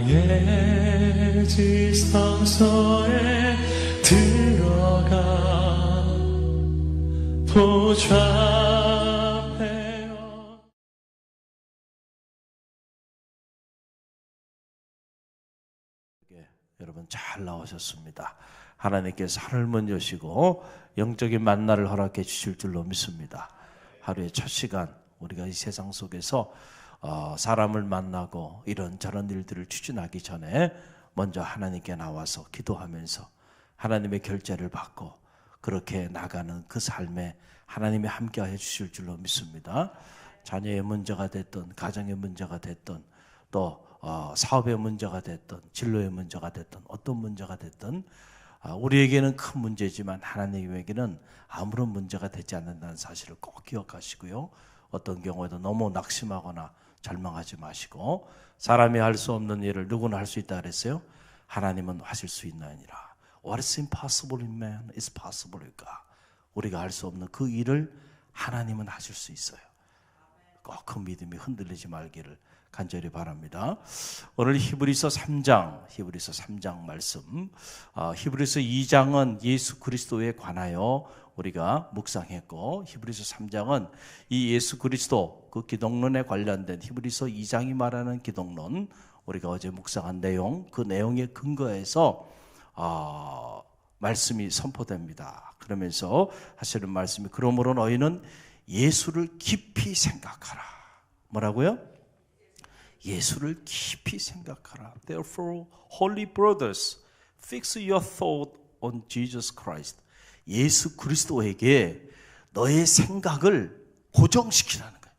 나의 지성소에 들어가 보좌하며. 여러분 잘 나오셨습니다. 하나님께서 하늘문 여시고 영적인 만나를 허락해 주실 줄로 믿습니다. 하루의 첫 시간 우리가 이 세상 속에서 사람을 만나고 이런저런 일들을 추진하기 전에 먼저 하나님께 나와서 기도하면서 하나님의 결제를 받고 그렇게 나가는 그 삶에 하나님이 함께해 주실 줄로 믿습니다. 자녀의 문제가 됐든 가정의 문제가 됐든 또 사업의 문제가 됐든 진로의 문제가 됐든 어떤 문제가 됐든 우리에게는 큰 문제지만 하나님에게는 아무런 문제가 되지 않는다는 사실을 꼭 기억하시고요. 어떤 경우에도 너무 낙심하거나 절망하지 마시고, 사람이 할 수 없는 일을 누구나 할 수 있다 그랬어요? 하나님은 하실 수 있나니라. What is impossible in man is possible in God. 우리가 할 수 없는 그 일을 하나님은 하실 수 있어요. 꼭 그 믿음이 흔들리지 말기를 간절히 바랍니다. 오늘 히브리서 3장 말씀, 히브리서 2장은 예수 그리스도에 관하여 우리가 묵상했고, 히브리서 3장은 이 예수 그리스도 그 기독론에 관련된 히브리서 2장이 말하는 기독론, 우리가 어제 묵상한 내용, 그 내용에 근거해서 말씀이 선포됩니다. 그러면서 하시는 말씀이, 그러므로 너희는 예수를 깊이 생각하라. 뭐라고요? 예수를 깊이 생각하라. Therefore, holy brothers, fix your thought on Jesus Christ. 예수 그리스도에게 너의 생각을 고정시키라는 거예요.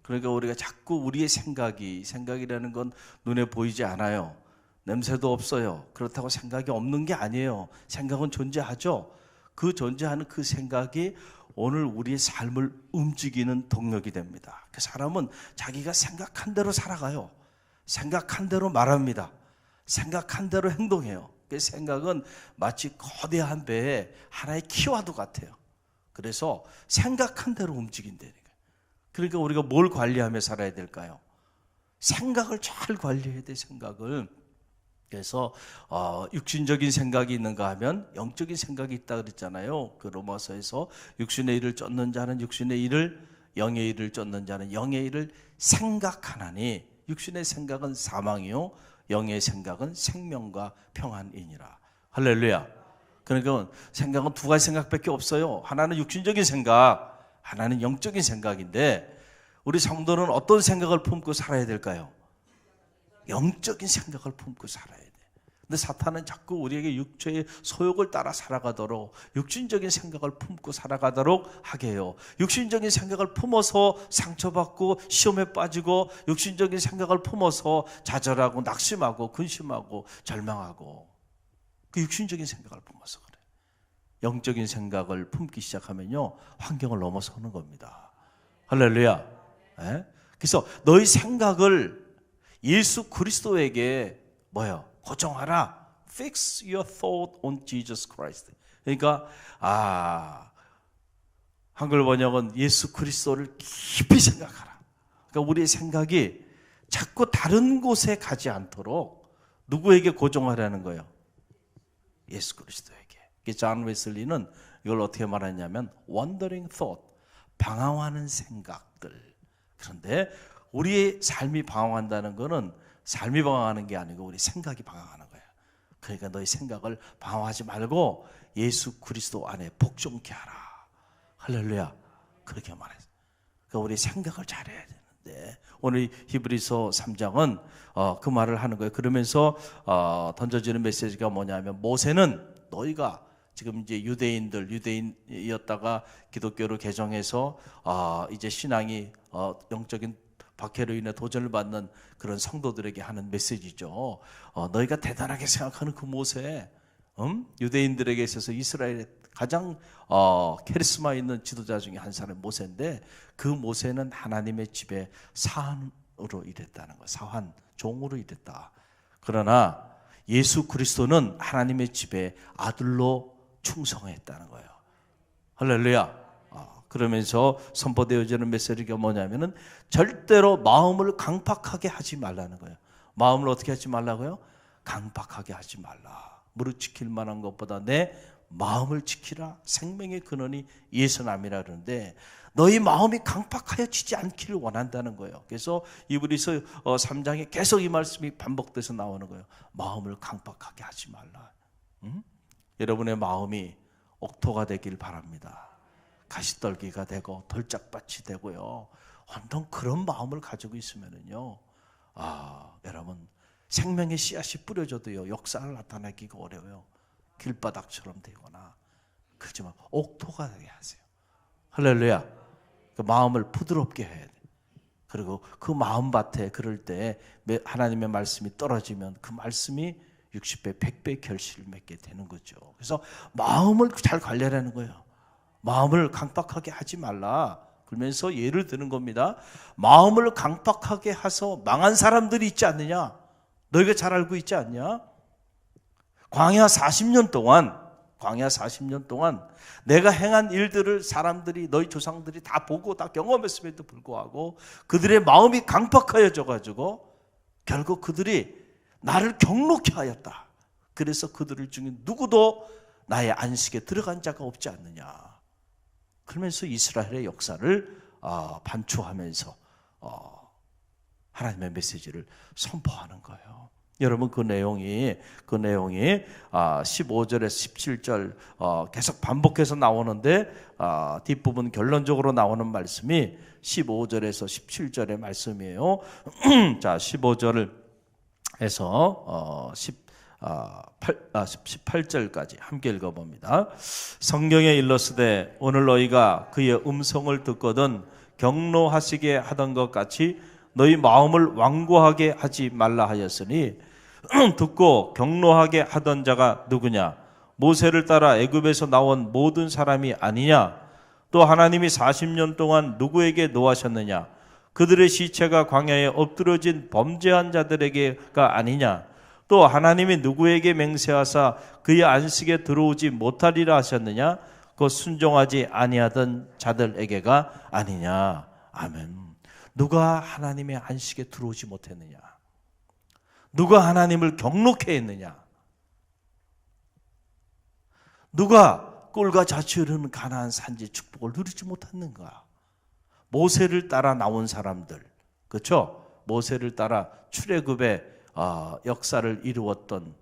그러니까 우리가 자꾸 우리의 생각이라는 건 눈에 보이지 않아요. 냄새도 없어요. 그렇다고 생각이 없는 게 아니에요. 생각은 존재하죠. 그 존재하는 그 생각이 오늘 우리의 삶을 움직이는 동력이 됩니다. 그 사람은 자기가 생각한 대로 살아가요. 생각한 대로 말합니다. 생각한 대로 행동해요. 그 생각은 마치 거대한 배에 하나의 키와드 같아요. 그래서 생각한 대로 움직인다니까요. 그러니까 우리가 뭘 관리하며 살아야 될까요? 생각을 잘 관리해야 돼, 생각을. 그래서 육신적인 생각이 있는가 하면 영적인 생각이 있다 그랬잖아요. 그 로마서에서 육신의 일을 쫓는 자는 육신의 일을, 영의 일을 쫓는 자는 영의 일을 생각하나니, 육신의 생각은 사망이요 영의 생각은 생명과 평안이니라. 할렐루야. 그러니까 생각은 두 가지 생각밖에 없어요. 하나는 육신적인 생각, 하나는 영적인 생각인데, 우리 성도는 어떤 생각을 품고 살아야 될까요? 영적인 생각을 품고 살아야 돼. 근데 사탄은 자꾸 우리에게 육체의 소욕을 따라 살아가도록, 육신적인 생각을 품고 살아가도록 하게 해요. 육신적인 생각을 품어서 상처받고 시험에 빠지고, 육신적인 생각을 품어서 좌절하고 낙심하고 근심하고 절망하고, 그 육신적인 생각을 품어서 그래. 영적인 생각을 품기 시작하면요, 환경을 넘어서는 겁니다. 할렐루야. 네? 그래서 너희 생각을 예수 그리스도에게 고정하라. Fix your thought on Jesus Christ. 그러니까 한글 번역은 예수 그리스도를 깊이 생각하라. 그러니까 우리의 생각이 자꾸 다른 곳에 가지 않도록 누구에게 고정하라는 거예요? 예수 그리스도에게. 존 웨슬리는 이걸 어떻게 말하냐면 wandering thought, 방황하는 생각들. 그런데 우리의 삶이 방황한다는 것은 삶이 방황하는 게 아니고 우리 생각이 방황하는 거예요. 그러니까 너희 생각을 방황하지 말고 예수 그리스도 안에 복종케 하라. 할렐루야. 그렇게 말했어요. 그러니까 우리 생각을 잘해야 되는데, 오늘 히브리서 3장은 그 말을 하는 거예요. 그러면서 던져지는 메시지가 뭐냐면, 모세는 너희가 지금 이제 유대인이었다가 기독교로 개정해서 이제 신앙이 영적인 박해로 인해 도전을 받는 그런 성도들에게 하는 메시지죠. 너희가 대단하게 생각하는 그 모세, 유대인들에게 있어서 이스라엘의 가장 카리스마 있는 지도자 중에 한 사람이 모세인데, 그 모세는 하나님의 집에 사환으로 일했다는 거예요. 사환, 종으로 일했다. 그러나 예수 그리스도는 하나님의 집에 아들로 충성했다는 거예요. 할렐루야. 그러면서 선포되어지는 메시지가 뭐냐면은 절대로 마음을 강팍하게 하지 말라는 거예요. 마음을 어떻게 하지 말라고요? 강박하게 하지 말라. 무릇 지킬 만한 것보다 내 마음을 지키라. 생명의 근원이 예수남이라 그러는데 너희 마음이 강박하여지지 않기를 원한다는 거예요. 그래서 이브리서 3장에 계속 이 말씀이 반복돼서 나오는 거예요. 마음을 강박하게 하지 말라. 여러분의 마음이 옥토가 되길 바랍니다. 가시떨기가 되고 돌짝밭이 되고요. 온통 그런 마음을 가지고 있으면은요, 여러분 생명의 씨앗이 뿌려져도요 역사를 나타내기가 어려워요. 길바닥처럼 되거나. 그렇지만 옥토가 되게 하세요. 할렐루야. 그 마음을 부드럽게 해야 돼. 그리고 그 마음밭에 그럴 때 하나님의 말씀이 떨어지면 그 말씀이 60배, 100배 결실을 맺게 되는 거죠. 그래서 마음을 잘 관리하라는 거예요. 마음을 강박하게 하지 말라. 그러면서 예를 드는 겁니다. 마음을 강박하게 해서 망한 사람들이 있지 않느냐? 너희가 잘 알고 있지 않냐? 광야 40년 동안 내가 행한 일들을 사람들이, 너희 조상들이 다 보고 다 경험했음에도 불구하고 그들의 마음이 강박하여져 가지고 결국 그들이 나를 경록케 하였다. 그래서 그들 중에 누구도 나의 안식에 들어간 자가 없지 않느냐. 그러면서 이스라엘의 역사를 반추하면서 하나님의 메시지를 선포하는 거예요. 여러분 그 내용이 15절에서 17절 계속 반복해서 나오는데 뒷부분 결론적으로 나오는 말씀이 15절에서 17절의 말씀이에요. 자, 15절을 해서 18절까지 함께 읽어봅니다. 성경에 일렀으되 오늘 너희가 그의 음성을 듣거든 경노하시게 하던 것 같이 너희 마음을 완고하게 하지 말라 하였으니 듣고 경노하게 하던 자가 누구냐? 모세를 따라 애굽에서 나온 모든 사람이 아니냐? 또 하나님이 40년 동안 누구에게 노하셨느냐? 그들의 시체가 광야에 엎드러진 범죄한 자들에게가 아니냐? 또 하나님이 누구에게 맹세하사 그의 안식에 들어오지 못하리라 하셨느냐? 그 순종하지 아니하던 자들에게가 아니냐? 아멘. 누가 하나님의 안식에 들어오지 못했느냐? 누가 하나님을 경록해 했느냐? 누가 꿀과 젖이 흐르는 가나안 산지 축복을 누리지 못했는가? 모세를 따라 나온 사람들, 그렇죠? 모세를 따라 출애굽의 역사를 이루었던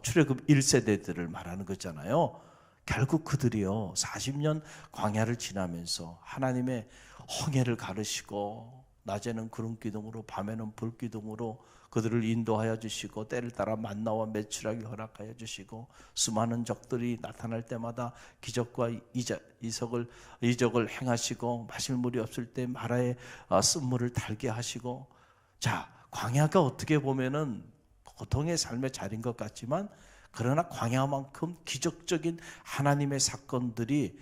출애굽 1세대들을 말하는 거잖아요. 결국 그들이요 40년 광야를 지나면서 하나님의 홍해를 가르시고 낮에는 구름 기둥으로 밤에는 불 기둥으로 그들을 인도하여 주시고 때를 따라 만나와 메추라기 허락하여 주시고 수많은 적들이 나타날 때마다 기적과 이적을 행하시고 마실 물이 없을 때 마라에 쓴물을 달게 하시고. 자, 광야가 어떻게 보면은 고통의 삶의 자리인 것 같지만 그러나 광야만큼 기적적인 하나님의 사건들이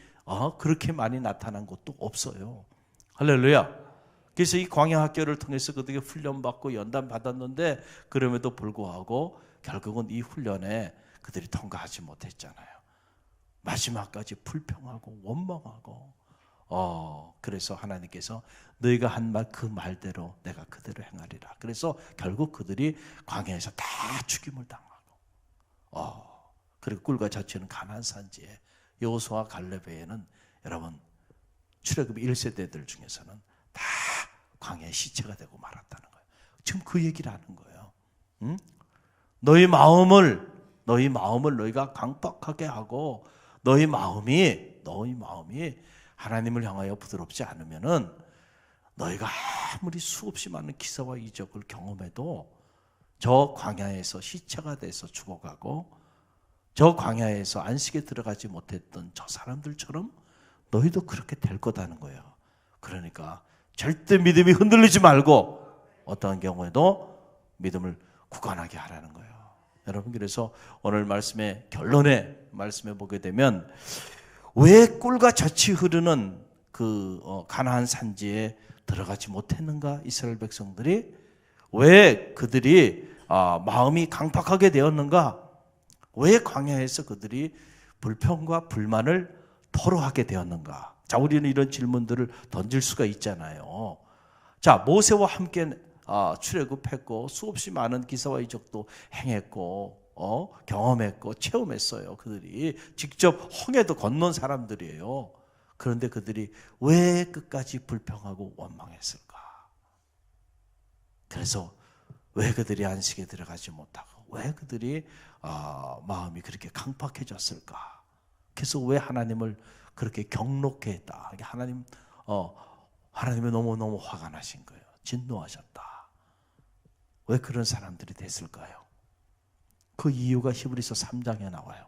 그렇게 많이 나타난 곳도 없어요. 할렐루야. 그래서 이 광야 학교를 통해서 그들에게 훈련받고 연단 받았는데 그럼에도 불구하고 결국은 이 훈련에 그들이 통과하지 못했잖아요. 마지막까지 불평하고 원망하고 그래서 하나님께서 너희가 한 말 그 말대로 내가 그대로 행하리라. 그래서 결국 그들이 광야에서 다 죽임을 당하고 그리고 꿀과 젖이 흐르는 가나안 산지에 여호수아와 갈렙에는 여러분 출애굽 1세대들 중에서는 다 광야의 시체가 되고 말았다는 거예요. 지금 그 얘기를 하는 거예요. 너희 마음을 너희가 강박하게 하고 너희 마음이 하나님을 향하여 부드럽지 않으면은 너희가 아무리 수없이 많은 기사와 이적을 경험해도 저 광야에서 시체가 돼서 죽어가고 저 광야에서 안식에 들어가지 못했던 저 사람들처럼 너희도 그렇게 될 거다는 거예요. 그러니까 절대 믿음이 흔들리지 말고 어떠한 경우에도 믿음을 굳건하게 하라는 거예요. 여러분 그래서 오늘 말씀의 결론에 말씀해 보게 되면 왜 꿀과 젖이 흐르는 그 가나안 산지에 들어가지 못했는가? 이스라엘 백성들이 왜 그들이 마음이 강팍하게 되었는가? 왜 광야에서 그들이 불평과 불만을 토로하게 되었는가? 자, 우리는 이런 질문들을 던질 수가 있잖아요. 자, 모세와 함께 출애굽했고 수없이 많은 기사와 이적도 행했고 경험했고 체험했어요. 그들이 직접 홍해도 건넌 사람들이에요. 그런데 그들이 왜 끝까지 불평하고 원망했을까? 그래서 왜 그들이 안식에 들어가지 못하고 왜 그들이 마음이 그렇게 강팍해졌을까? 그래서 왜 하나님을 그렇게 경록해 했다? 하나님이 너무너무 화가 나신 거예요. 진노하셨다. 왜 그런 사람들이 됐을까요? 그 이유가 히브리서 3장에 나와요.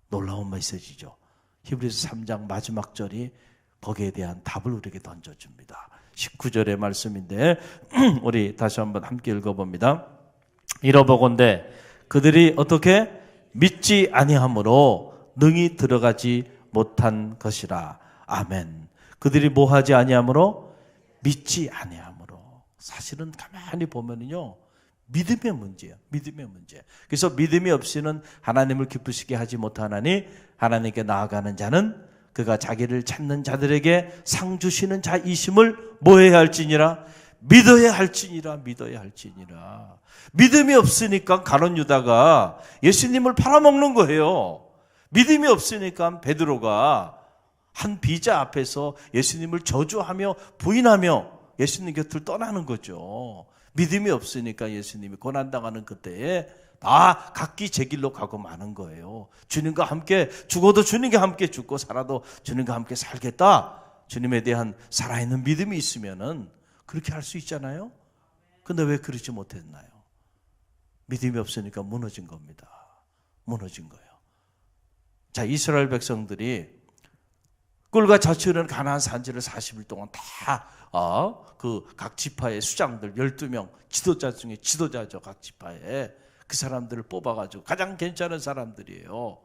놀라운 메시지죠. 히브리서 3장 마지막 절이 거기에 대한 답을 우리에게 던져줍니다. 19절의 말씀인데 우리 다시 한번 함께 읽어봅니다. 이러보건대 그들이 어떻게 믿지 아니함으로 능히 들어가지 못한 것이라. 아멘. 그들이 뭐하지 아니함으로? 믿지 아니함으로. 사실은 가만히 보면은요, 믿음의 문제예요. 믿음의 문제. 그래서 믿음이 없이는 하나님을 기쁘시게 하지 못하나니 하나님께 나아가는 자는 그가 자기를 찾는 자들에게 상 주시는 자이심을 뭐 해야 할지니라? 믿어야 할지니라. 믿어야 할지니라. 믿음이 없으니까 가룟 유다가 예수님을 팔아먹는 거예요. 믿음이 없으니까 베드로가 한 비자 앞에서 예수님을 저주하며 부인하며 예수님 곁을 떠나는 거죠. 믿음이 없으니까 예수님이 고난당하는 그때에 다 각기 제 길로 가고 마는 거예요. 주님과 함께 죽어도 주님과 함께 죽고 살아도 주님과 함께 살겠다. 주님에 대한 살아있는 믿음이 있으면은 그렇게 할 수 있잖아요. 근데 왜 그러지 못했나요? 믿음이 없으니까 무너진 겁니다. 무너진 거예요. 자, 이스라엘 백성들이 꿀과 젖이 흐르는 가나안 산지를 40일 동안 다 그 각 지파의 수장들 12명 지도자 중에 지도자죠. 각 지파에 그 사람들을 뽑아가지고 가장 괜찮은 사람들이에요.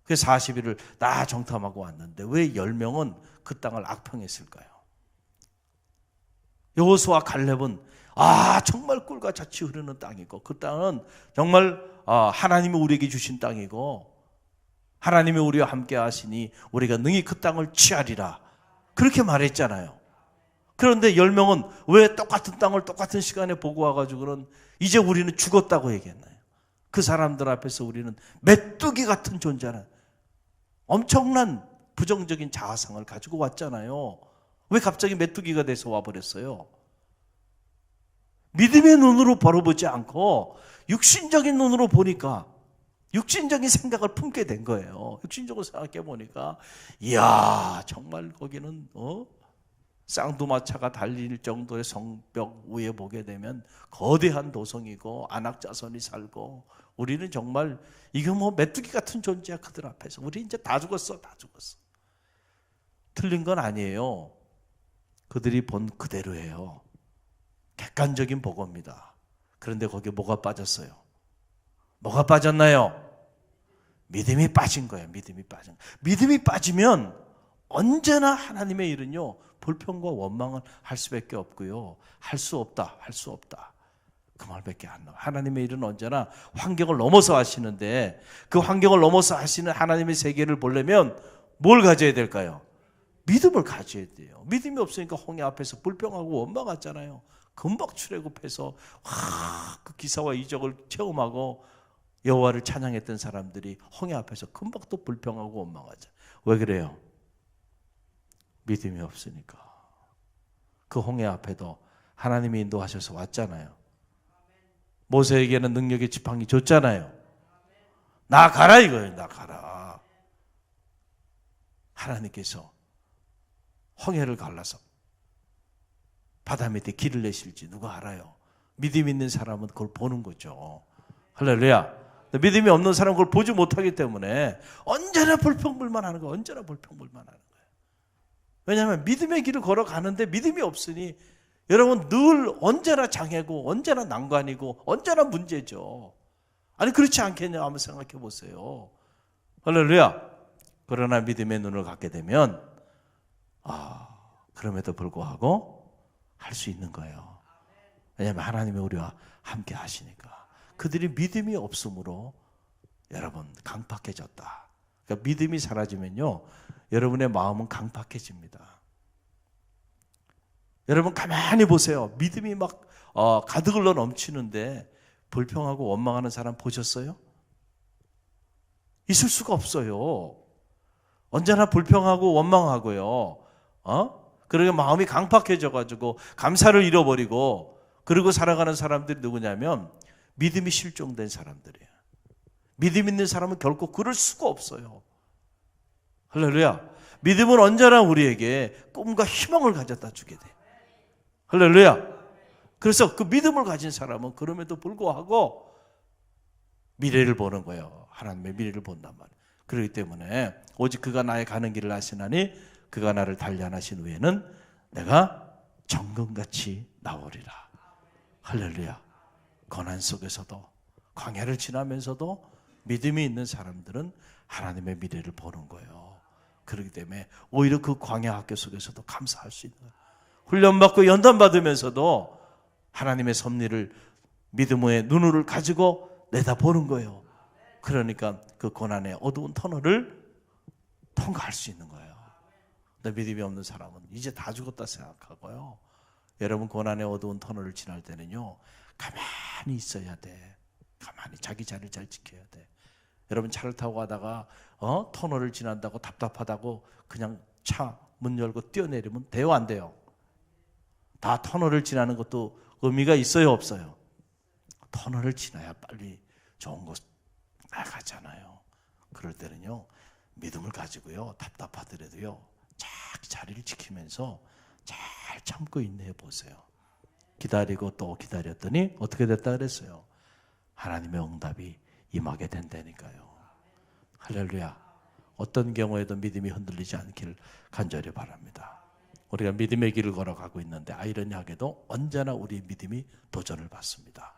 그 40일을 다 정탐하고 왔는데 왜 10명은 그 땅을 악평했을까요? 여호수아 갈렙은 정말 꿀과 젖이 흐르는 땅이고 그 땅은 정말 하나님이 우리에게 주신 땅이고 하나님이 우리와 함께 하시니 우리가 능히 그 땅을 취하리라 그렇게 말했잖아요. 그런데 10명은 왜 똑같은 땅을 똑같은 시간에 보고 와가지고는 이제 우리는 죽었다고 얘기했나요? 그 사람들 앞에서 우리는 메뚜기 같은 존재는 엄청난 부정적인 자아상을 가지고 왔잖아요. 왜 갑자기 메뚜기가 돼서 와버렸어요? 믿음의 눈으로 바라보지 않고 육신적인 눈으로 보니까 육신적인 생각을 품게 된 거예요. 육신적으로 생각해 보니까 이야 정말 거기는 쌍두마차가 달릴 정도의 성벽 위에 보게 되면 거대한 도성이고 안악자손이 살고 우리는 정말 이게 뭐 메뚜기 같은 존재야 그들 앞에서. 우리 이제 다 죽었어. 다 죽었어. 틀린 건 아니에요. 그들이 본 그대로예요. 객관적인 보고입니다. 그런데 거기에 뭐가 빠졌어요? 뭐가 빠졌나요? 믿음이 빠진 거예요. 믿음이 빠진 거예요. 믿음이 빠지면 언제나 하나님의 일은요 불평과 원망을 할 수밖에 없고요. 할 수 없다. 할 수 없다. 그 말밖에 안 나와요. 하나님의 일은 언제나 환경을 넘어서 하시는데 그 환경을 넘어서 하시는 하나님의 세계를 보려면 뭘 가져야 될까요? 믿음을 가져야 돼요. 믿음이 없으니까 홍해 앞에서 불평하고 원망하잖아요. 금방 출애굽해서 그 기사와 이적을 체험하고 여호와를 찬양했던 사람들이 홍해 앞에서 금방 또 불평하고 원망하죠. 왜 그래요? 믿음이 없으니까. 그 홍해 앞에도 하나님이 인도하셔서 왔잖아요. 모세에게는 능력의 지팡이 줬잖아요. 나 가라 이거예요. 나 가라. 하나님께서 홍해를 갈라서 바다 밑에 길을 내실지 누가 알아요? 믿음 있는 사람은 그걸 보는 거죠. 할렐루야. 믿음이 없는 사람은 그걸 보지 못하기 때문에 언제나 불평불만 하는 거예요. 언제나 불평불만 하는 거예요. 왜냐하면 믿음의 길을 걸어가는데 믿음이 없으니 여러분 늘 언제나 장애고 언제나 난관이고 언제나 문제죠. 아니 그렇지 않겠냐 한번 생각해 보세요. 할렐루야. 그러나 믿음의 눈을 갖게 되면 그럼에도 불구하고 할 수 있는 거예요. 왜냐하면 하나님이 우리와 함께 하시니까. 그들이 믿음이 없으므로 여러분 강팍해졌다. 그러니까 믿음이 사라지면요 여러분의 마음은 강팍해집니다. 여러분 가만히 보세요. 믿음이 막 가득 흘러 넘치는데 불평하고 원망하는 사람 보셨어요? 있을 수가 없어요. 언제나 불평하고 원망하고요. 그러게 마음이 강팍해져가지고 감사를 잃어버리고 그러고 살아가는 사람들이 누구냐면 믿음이 실종된 사람들이에요. 믿음 있는 사람은 결코 그럴 수가 없어요. 할렐루야. 믿음은 언제나 우리에게 꿈과 희망을 가져다 주게 돼요. 할렐루야. 그래서 그 믿음을 가진 사람은 그럼에도 불구하고 미래를 보는 거예요. 하나님의 미래를 본단 말이에요. 그렇기 때문에 오직 그가 나의 가는 길을 아시나니 그가 나를 단련하신 후에는 내가 정금같이 나오리라. 할렐루야. 고난 속에서도 광야를 지나면서도 믿음이 있는 사람들은 하나님의 미래를 보는 거예요. 그렇기 때문에 오히려 그 광야 학교 속에서도 감사할 수 있는 거예요. 훈련받고 연단받으면서도 하나님의 섭리를 믿음의 눈을 가지고 내다보는 거예요. 그러니까 그 고난의 어두운 터널을 통과할 수 있는 거예요. 근데 믿음이 없는 사람은 이제 다 죽었다 생각하고요. 여러분 고난의 어두운 터널을 지날 때는요. 가만히 있어야 돼. 가만히 자기 자리를 잘 지켜야 돼. 여러분 차를 타고 가다가 터널을 지난다고 답답하다고 그냥 차 문 열고 뛰어내리면 돼요, 안 돼요? 다 터널을 지나는 것도 의미가 있어요, 없어요? 터널을 지나야 빨리 좋은 곳 나가잖아요. 그럴 때는요, 믿음을 가지고요, 답답하더라도요, 자기 자리를 지키면서 잘 참고 인내해 보세요. 기다리고 또 기다렸더니 어떻게 됐다 그랬어요? 하나님의 응답이 임하게 된다니까요. 할렐루야. 어떤 경우에도 믿음이 흔들리지 않기를 간절히 바랍니다. 우리가 믿음의 길을 걸어가고 있는데 아이러니하게도 언제나 우리 믿음이 도전을 받습니다.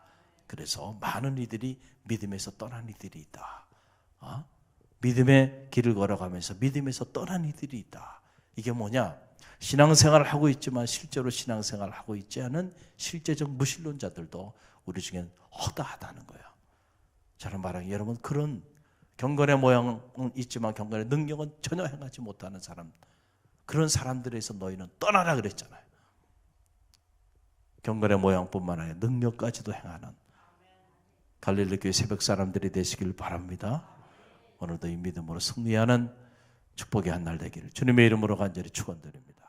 그래서 많은 이들이 믿음에서 떠난 이들이 있다. 믿음의 길을 걸어가면서 믿음에서 떠난 이들이 있다. 이게 뭐냐? 신앙생활을 하고 있지만 실제로 신앙생활을 하고 있지 않은 실제적 무신론자들도 우리 중엔 허다하다는 거예요. 저는 말하기 여러분 그런 경건의 모양은 있지만 경건의 능력은 전혀 행하지 못하는 사람, 그런 사람들에서 너희는 떠나라 그랬잖아요. 경건의 모양뿐만 아니라 능력까지도 행하는 갈릴리 교회 새벽 사람들이 되시길 바랍니다. 오늘도 이 믿음으로 승리하는 축복의 한 날 되기를 주님의 이름으로 간절히 축원드립니다.